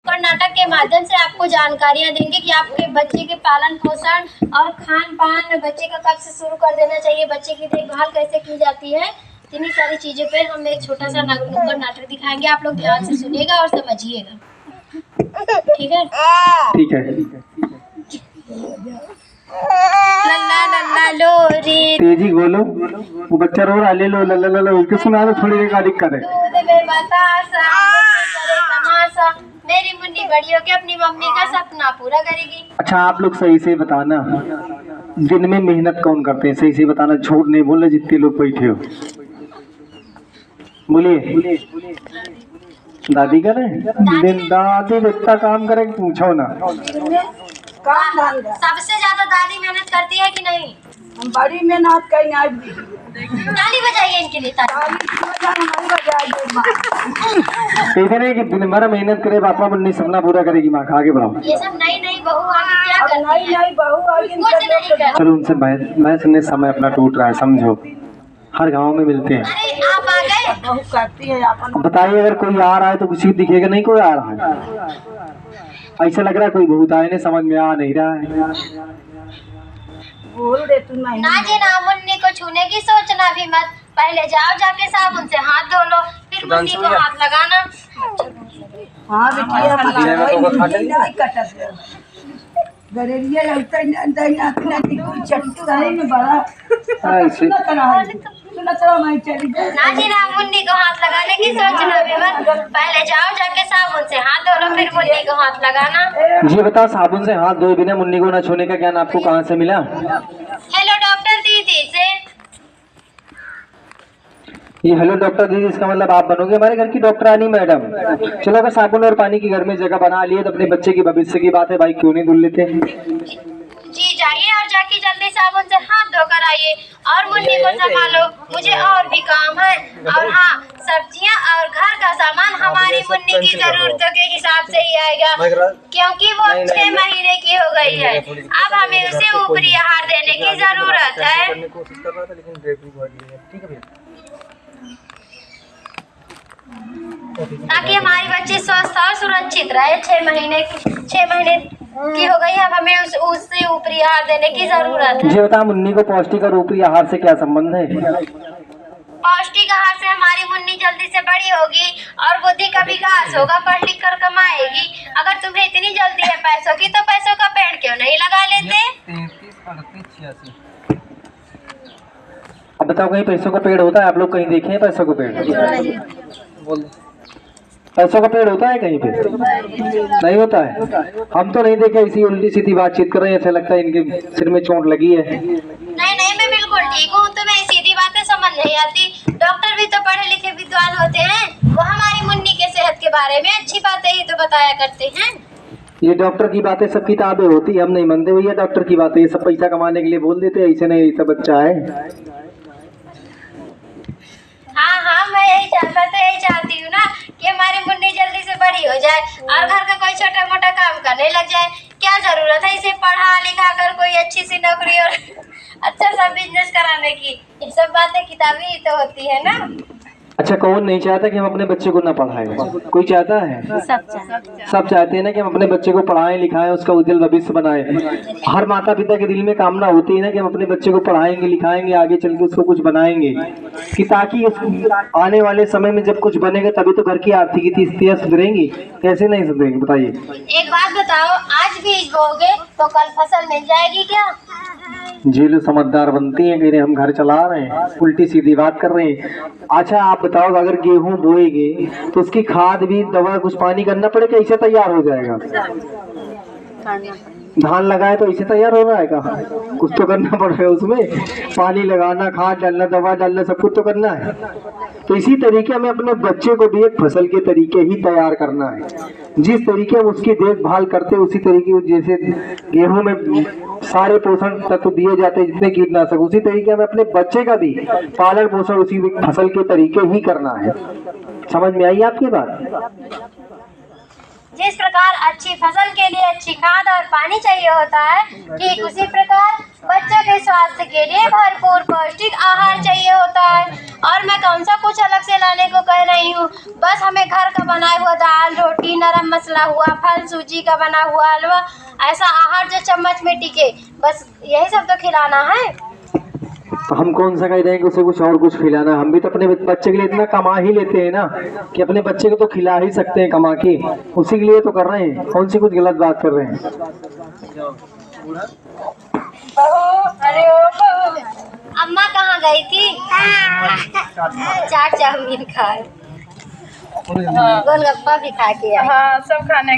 और नाटक के माध्यम से आपको जानकारियां देंगे कि आपके बच्चे के पालन पोषण और खान पान, बच्चे का कब से शुरू कर देना चाहिए, बच्चे की देखभाल कैसे की जाती है, इन्हीं सारी चीजों पे हम एक छोटा सा नुक्कड़ नाटक दिखाएंगे। आप लोग ध्यान से सुनिएगा और समझिएगा, ठीक है? ठीक है। लल्ला लल्ला लो रे, तेजी बोलो, वो बच्चा रो रहा, ले लो लल्ला लल्ला, उसको सुना दो, थोड़ी देर का दिक्कत है। दूध में बतासा, करे तमाशा, मेरी मुन्नी बड़ी होके अपनी मम्मी का सपना पूरा करेगी। अच्छा आप लोग सही से बताना, दिन में मेहनत कौन करते हैं, सही से बताना, झूठ नहीं बोलना, जितने लोग बैठे हो बोलिए। दादी करे दिन, दादी इतना काम करे पूछो ना। सबसे ज्यादा दादी मेहनत करती है कि नहीं? हम बड़ी मेहनत करें आज भी। ताली बजाइए इनके लिए, ताली। ऐसे नहीं कि दिन भर मेहनत करे पापा मुन्नी सपना पूरा करेगी माँ, आगे बढ़ाओ। ये सब नई नई बहू आगे क्या करती है? कुछ नहीं करती। चलो उनसे मैं सुनने समय अपना टूट रहा है, समझो हर गांव में मिलते हैं। अरे आप आ गए? बहू करती है अपन। बताइए अगर कोई आ रहा है तो किसी को दिखेगा नहीं, कोई आ रहा है ऐसा लग रहा है कोई बहुत आए, समझ में आ नहीं रहा है। बोल दे तू नहीं। ना जी ना, मुन्नी को छूने की सोचना भी मत, पहले जाओ जाके साबुन से हाथ धो लो, फिर मुन्नी को हाथ लगाना। हाँ बिटिया नहीं कटत गरेरिया लगता है अंदर ना अपना टिकू चट्टू में बड़ा सुना चला मैं चली। ना जी ना, मुन्नी को हाथ लगाने की सोचना भी मत, पहले जाओ जाके साबुन से हाथ धो लो, फिर मुन्नी को हाथ लगाना। ये बताओ साबुन से हाथ धोए बिना मुन्नी को न छूने का ज्ञान आपको कहाँ से मिला? हेलो डॉक्टर दीदी से। ये हेलो डॉक्टर दीदी, इसका मतलब आप बनोगे हमारे घर की डॉक्टरानी मैडम। चलो अगर साबुन और पानी की घर में जगह बना लिए तो अपने बच्चे की भविष्य की बात है भाई, क्यों नहीं धुल लेते? जी जाइए और जाके जल्दी साबुन से हाथ धोकर आइए, और मुन्नी को संभालो, मुझे और भी काम है। और हाँ, सब्जियां और घर का सामान हमारी मुन्नी की जरूरतों के हिसाब से ही आएगा, क्योंकि वो 6 महीने की हो गई है। अब हमें उसे ऊपरी आहार देने की जरूरत है, ताकि हमारी बच्ची स्वस्थ और सुरक्षित रहे। 6 महीने की हो गई, अब हमें उससे ऊपरी आहार देने की जरूरत है। मुझे बता मुन्नी को पौष्टिक और ऊपरी आहार से क्या संबंध है? पौष्टिक आहार से हमारी मुन्नी जल्दी से बड़ी होगी और बुद्धि का विकास होगा, पढ़ लिख कर कमाएगी। अगर तुम्हें इतनी जल्दी है पैसों की, तो पैसों का पेड़ क्यों नहीं लगा लेते? अब बताओ कहीं पैसों का पेड़ होता है? आप लोग कहीं देखे हैं पैसों का पेड़? पैसों का पेड़ होता है कहीं पे? नहीं होता है। हम तो नहीं देखे, इसी उल्टी सीधी बातचीत कर रहे हैं, ऐसा लगता है इनके सिर में चोट लगी है। नहीं, मैं बिल्कुल ठीक हूँ, तुम्हें सीधी बातें समझ नहीं आती। डॉक्टर भी तो पढ़े लिखे विद्वान होते हैं, वो हमारी मुन्नी के सेहत के बारे में अच्छी बातें ही तो बताया करते हैं। ये डॉक्टर की बातें सब किताबें होती, हम नहीं मानते भैया डॉक्टर की बातें, ये सब पैसा कमाने के लिए बोल देते हैं, ऐसे नहीं, ऐसा बच्चा है। हाँ, मैं यही चाहती हूँ ना कि हमारी मुन्नी जल्दी से बड़ी हो जाए और घर का कोई छोटा मोटा काम करने लग जाए। क्या जरूरत है इसे पढ़ा लिखा कर कोई अच्छी सी नौकरी और अच्छा सा बिजनेस कराने की? ये सब बातें किताबी ही तो होती है ना। अच्छा कौन नहीं चाहता कि हम अपने बच्चे को ना पढ़ाएं? कोई चाहता है? सब चाहते हैं ना कि हम अपने बच्चे को पढ़ाएं लिखाएं, उसका उज्जवल भविष्य बनाएं। हर माता पिता के दिल में कामना होती है ना कि हम अपने बच्चे को पढ़ाएंगे लिखाएंगे, आगे चल के उसको कुछ बनाएंगे, कि ताकि आने वाले समय में जब कुछ बनेगा तभी तो घर की आर्थिक स्थितियाँ सुधरेंगी। कैसे नहीं सुधरेंगी बताइए? एक बात बताओ, आज बीज बोओगे तो कल फसल मिल जाएगी क्या? जी लो समझदार बनती है, कह रहे हम घर चला रहे हैं, उल्टी सीधी बात कर रहे हैं। अच्छा आप बताओ अगर गेहूं बोएंगे तो उसकी खाद भी दवा कुछ पानी करना पड़ेगा, कैसे तैयार हो जाएगा? धान लगाए तो ऐसे तैयार हो रहा है कहाँ? कुछ तो करना पड़ेगा, उसमें पानी लगाना, खाद डालना, दवा डालना, सब कुछ तो करना है। तो इसी तरीके हमें अपने बच्चे को भी एक फसल के तरीके ही तैयार करना है। जिस तरीके हम उसकी देखभाल करते उसी तरीके, जैसे गेहूं में सारे पोषण तत्व दिए जाते हैं जितने कीटनाशक, उसी तरीके हमें अपने बच्चे का भी पालन पोषण उसी फसल के तरीके ही करना है। समझ में आई आपकी बात? जिस प्रकार अच्छी फसल के लिए अच्छी खाद और पानी चाहिए होता है, ठीक उसी प्रकार बच्चों के स्वास्थ्य के लिए भरपूर पौष्टिक आहार चाहिए होता है। और मैं कौन सा कुछ अलग से लाने को कह रही हूँ, बस हमें घर का बनाया हुआ दाल रोटी नरम मसाला हुआ फल सूजी का बना हुआ हलवा, ऐसा आहार जो चम्मच में टिके, बस यही सब तो खिलाना है। तो हम कौन सा कह रहे हैं कि उसे कुछ और कुछ खिलाना? हम भी तो अपने बच्चे के लिए इतना कमा ही लेते हैं ना कि अपने बच्चे को तो खिला ही सकते हैं कमा के, उसी के लिए तो कर रहे हैं। कौन सी कुछ गलत बात कर रहे हैं? अरे ओ बहू, अम्मा कहाँ गई थी? चाट चाउमीन खाए, गोलगप्पा भी खा के आई। हाँ सब खाने